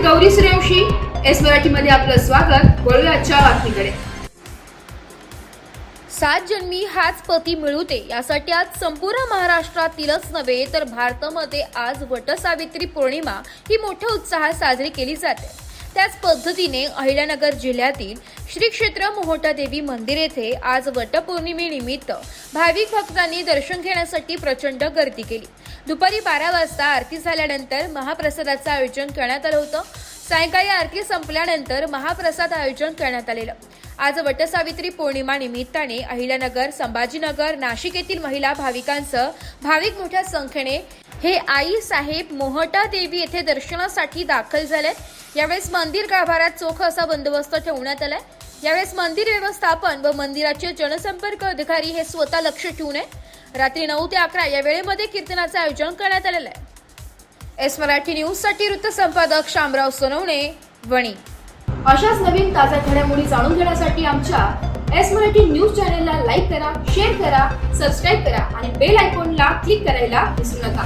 Gauri Suryavanshi. S मराठीमध्ये आपलं स्वागत. वळूया आजच्या बातमीकडे. 7 जन्मी हाच पती मिळू दे यासाठी आज संपूर्ण महाराष्ट्रातीलच नव्हे तर भारतामध्ये आज वटसावित्री पौर्णिमा ही मोठ्या उत्साहात साजरी केली जाते. त्याच पद्धतीने अहिल्यानगर जिल्ह्यातील श्री क्षेत्र मोहटादेवी मंदिर येथे आज वटपौर्णिमेनिमित्त भाविक भक्तांनी दर्शन घेण्यासाठी प्रचंड गर्दी केली. दुपारी 12 वाजता आरती झाल्यानंतर महाप्रसादाचं आयोजन करण्यात आलं होतं. सायंकाळी आरती संपल्यानंतर महाप्रसाद आयोजन करण्यात आलेलं. आज वटसावित्री पौर्णिमा निमित्ताने अहिल्यानगर, संभाजीनगर, नाशिक येथील महिला भाविकांसह भाविक मोठ्या संख्येने हे आई साहेब मोहटा देवी येथे दर्शनासाठी दाखल झालेत. यावेळेस मंदिर गाभाऱ्यात चोख असा बंदोबस्त ठेवण्यात आलाय. यावेळेस मंदिर व्यवस्थापन व मंदिराचे जनसंपर्क अधिकारी हे स्वतः लक्ष ठेवून रात्री 9 ते 11 या वेळेमध्ये कीर्तनाचे आयोजन करण्यात आलेलं आहे. एस मराठी न्यूज साठी वृत्त संपादक शामराव सोनवणे, वणी. अशाच नवीन ताज्या घडामोडी जाणून घेण्यासाठी आमच्या एस मराठी न्यूज चॅनलला लाईक करा, शेअर करा, सबस्क्राईब करा आणि बेल आयकॉनला क्लिक करायला विसरू नका.